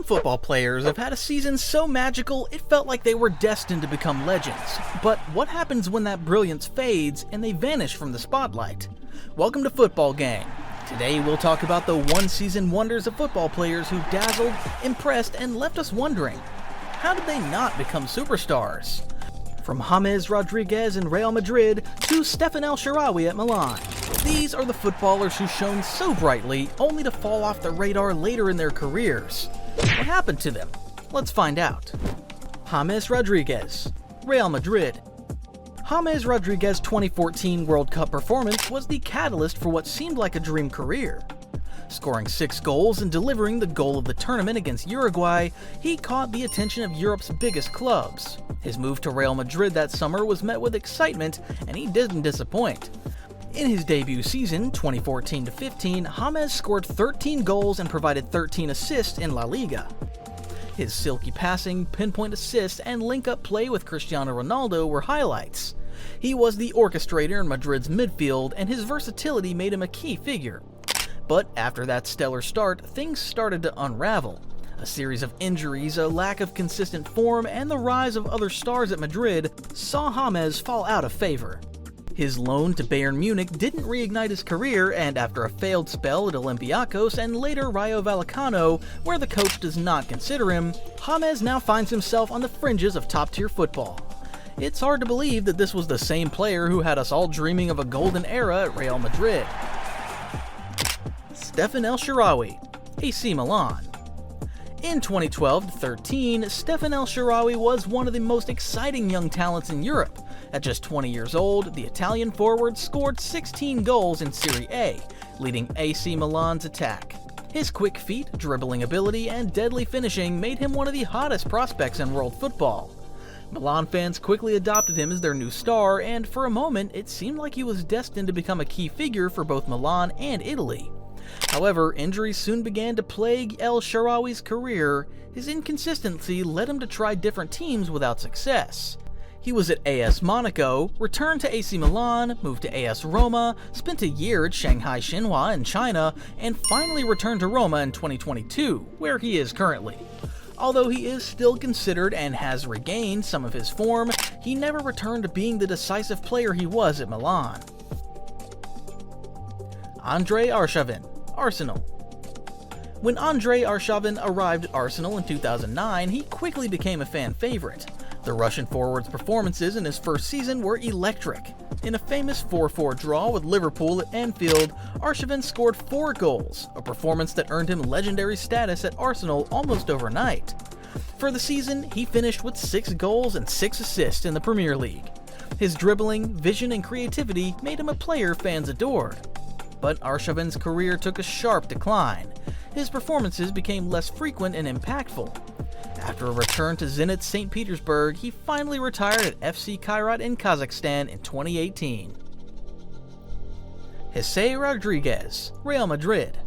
football players have had a season so magical it felt like they were destined to become legends. But what happens when that brilliance fades and they vanish from the spotlight? Welcome to Football Gang. Today we'll talk about the one-season wonders of football players who dazzled, impressed, and left us wondering, how did they not become superstars? From James Rodríguez in Real Madrid to Stephan El Shaarawy at Milan. These are the footballers who shone so brightly only to fall off the radar later in their careers. What happened to them? Let's find out. James Rodríguez, Real Madrid. James Rodríguez's 2014 World Cup performance was the catalyst for what seemed like a dream career. Scoring 6 goals and delivering the goal of the tournament against Uruguay, he caught the attention of Europe's biggest clubs. His move to Real Madrid that summer was met with excitement, and he didn't disappoint. In his debut season, 2014-15, James scored 13 goals and provided 13 assists in LaLiga. His silky passing, pinpoint assists, and link-up play with Cristiano Ronaldo were highlights. He was the orchestrator in Madrid's midfield, and his versatility made him a key figure. But after that stellar start, things started to unravel. A series of injuries, a lack of consistent form, and the rise of other stars at Madrid saw James fall out of favor. His loan to Bayern Munich didn't reignite his career, and after a failed spell at Olympiacos and later Rayo Vallecano, where the coach does not consider him, James now finds himself on the fringes of top-tier football. It's hard to believe that this was the same player who had us all dreaming of a golden era at Real Madrid. Stephan El Shaarawy, AC Milan. In 2012-13, Stephan El Shaarawy was one of the most exciting young talents in Europe. At just 20 years old, the Italian forward scored 16 goals in Serie A, leading AC Milan's attack. His quick feet, dribbling ability, and deadly finishing made him one of the hottest prospects in world football. Milan fans quickly adopted him as their new star, and for a moment it seemed like he was destined to become a key figure for both Milan and Italy. However, injuries soon began to plague El Shaarawy's career. His inconsistency led him to try different teams without success. He was at AS Monaco, returned to AC Milan, moved to AS Roma, spent a year at Shanghai Shenhua in China, and finally returned to Roma in 2022, where he is currently. Although he is still considered and has regained some of his form, he never returned to being the decisive player he was at Milan. Andréi Arshavin, Arsenal. When Andréi Arshavin arrived at Arsenal in 2009, he quickly became a fan favorite. The Russian forward's performances in his first season were electric. In a famous 4-4 draw with Liverpool at Anfield, Arshavin scored 4 goals, a performance that earned him legendary status at Arsenal almost overnight. For the season, he finished with 6 goals and 6 assists in the Premier League. His dribbling, vision, and creativity made him a player fans adored. But Arshavin's career took a sharp decline. His performances became less frequent and impactful. After a return to Zenit St. Petersburg, he finally retired at FC Kairat in Kazakhstan in 2018. Jesé Rodríguez, Real Madrid.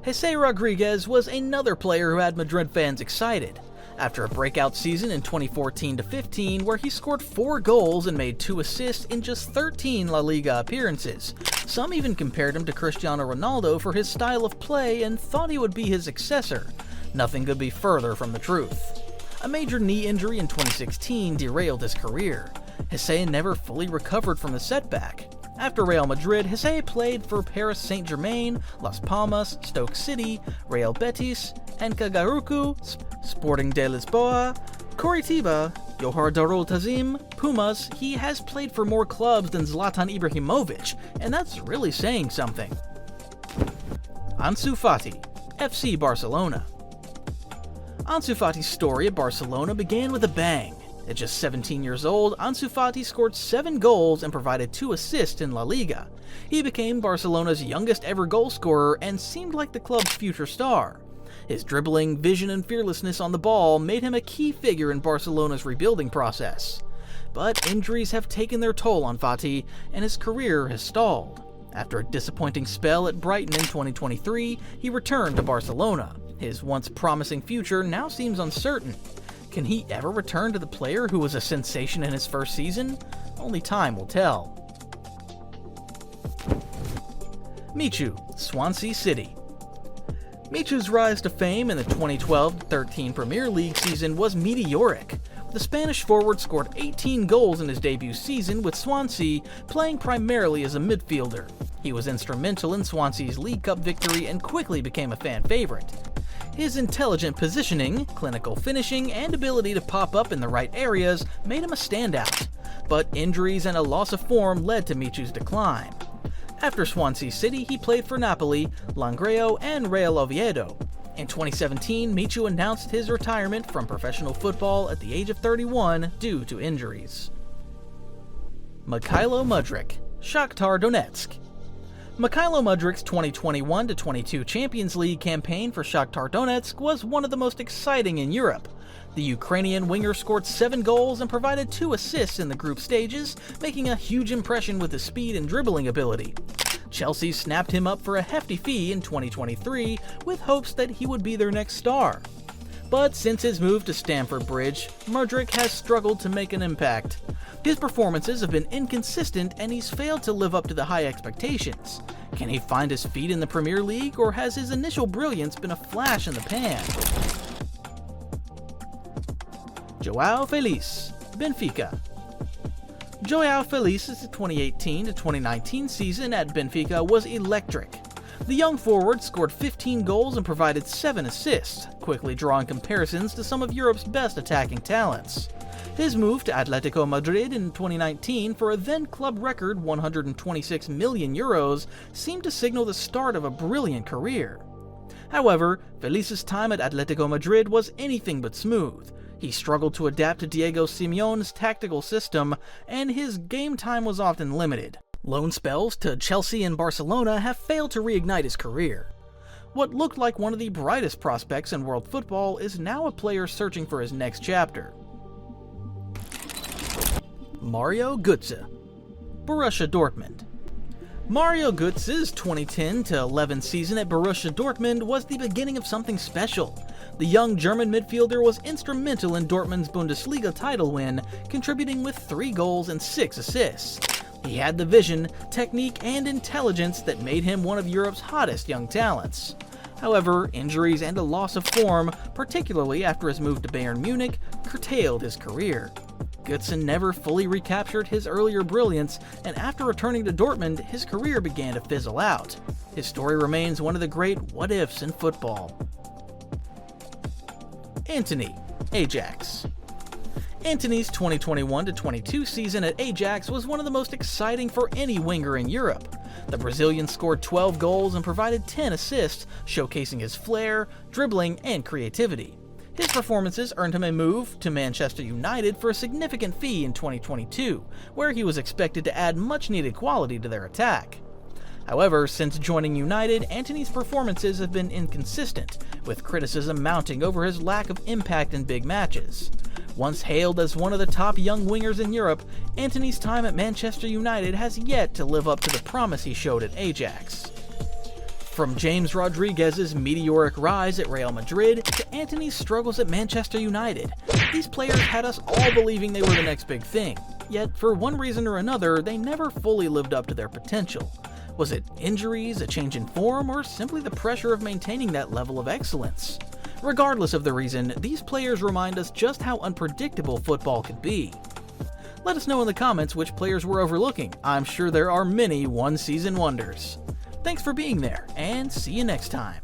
Jesé Rodríguez was another player who had Madrid fans excited. After a breakout season in 2014-15 where he scored 4 goals and made 2 assists in just 13 La Liga appearances, some even compared him to Cristiano Ronaldo for his style of play and thought he would be his successor. Nothing could be further from the truth. A major knee injury in 2016 derailed his career. Jesé never fully recovered from the setback. After Real Madrid, Jesé played for Paris Saint-Germain, Las Palmas, Stoke City, Real Betis, Nkagaruku, Sporting de Lisboa, Coritiba, Johor Darul Tazim, Pumas. He has played for more clubs than Zlatan Ibrahimovic, and that's really saying something. Ansu Fati, FC Barcelona. Ansu Fati's story at Barcelona began with a bang. At just 17 years old, Ansu Fati scored 7 goals and provided 2 assists in La Liga. He became Barcelona's youngest ever goal scorer and seemed like the club's future star. His dribbling, vision, and fearlessness on the ball made him a key figure in Barcelona's rebuilding process. But injuries have taken their toll on Fati, and his career has stalled. After a disappointing spell at Brighton in 2023, he returned to Barcelona. His once promising future now seems uncertain. Can he ever return to the player who was a sensation in his first season? Only time will tell. Michu, Swansea City. Michu's rise to fame in the 2012-13 Premier League season was meteoric. The Spanish forward scored 18 goals in his debut season with Swansea, playing primarily as a midfielder. He was instrumental in Swansea's League Cup victory and quickly became a fan favorite. His intelligent positioning, clinical finishing, and ability to pop up in the right areas made him a standout, but injuries and a loss of form led to Michu's decline. After Swansea City, he played for Napoli, Langreo, and Real Oviedo. In 2017, Michu announced his retirement from professional football at the age of 31 due to injuries. Mykhaylo Mudryk, Shakhtar Donetsk. Mykhaylo Mudryk's 2021-22 Champions League campaign for Shakhtar Donetsk was one of the most exciting in Europe. The Ukrainian winger scored 7 goals and provided 2 assists in the group stages, making a huge impression with his speed and dribbling ability. Chelsea snapped him up for a hefty fee in 2023 with hopes that he would be their next star. But since his move to Stamford Bridge, Mudryk has struggled to make an impact. His performances have been inconsistent and he's failed to live up to the high expectations. Can he find his feet in the Premier League, or has his initial brilliance been a flash in the pan? João Félix, Benfica. João Félix's 2018-2019 season at Benfica was electric. The young forward scored 15 goals and provided 7 assists, quickly drawing comparisons to some of Europe's best attacking talents. His move to Atletico Madrid in 2019 for a then club record €126 million seemed to signal the start of a brilliant career. However, Félix's time at Atletico Madrid was anything but smooth. He struggled to adapt to Diego Simeone's tactical system, and his game time was often limited. Loan spells to Chelsea and Barcelona have failed to reignite his career. What looked like one of the brightest prospects in world football is now a player searching for his next chapter. Mario Götze, Borussia Dortmund. Mario Götze's 2010-11 season at Borussia Dortmund was the beginning of something special. The young German midfielder was instrumental in Dortmund's Bundesliga title win, contributing with 3 goals and 6 assists. He had the vision, technique, and intelligence that made him one of Europe's hottest young talents. However, injuries and a loss of form, particularly after his move to Bayern Munich, curtailed his career. Götze never fully recaptured his earlier brilliance, and after returning to Dortmund, his career began to fizzle out. His story remains one of the great what-ifs in football. Antony, Ajax. Antony's 2021-22 season at Ajax was one of the most exciting for any winger in Europe. The Brazilian scored 12 goals and provided 10 assists, showcasing his flair, dribbling, and creativity. His performances earned him a move to Manchester United for a significant fee in 2022, where he was expected to add much-needed quality to their attack. However, since joining United, Antony's performances have been inconsistent, with criticism mounting over his lack of impact in big matches. Once hailed as one of the top young wingers in Europe, Antony's time at Manchester United has yet to live up to the promise he showed at Ajax. From James Rodríguez's meteoric rise at Real Madrid to Antony's struggles at Manchester United, these players had us all believing they were the next big thing, yet for one reason or another, they never fully lived up to their potential. Was it injuries, a change in form, or simply the pressure of maintaining that level of excellence? Regardless of the reason, these players remind us just how unpredictable football can be. Let us know in the comments which players we're overlooking. I'm sure there are many one-season wonders. Thanks for being there, and see you next time.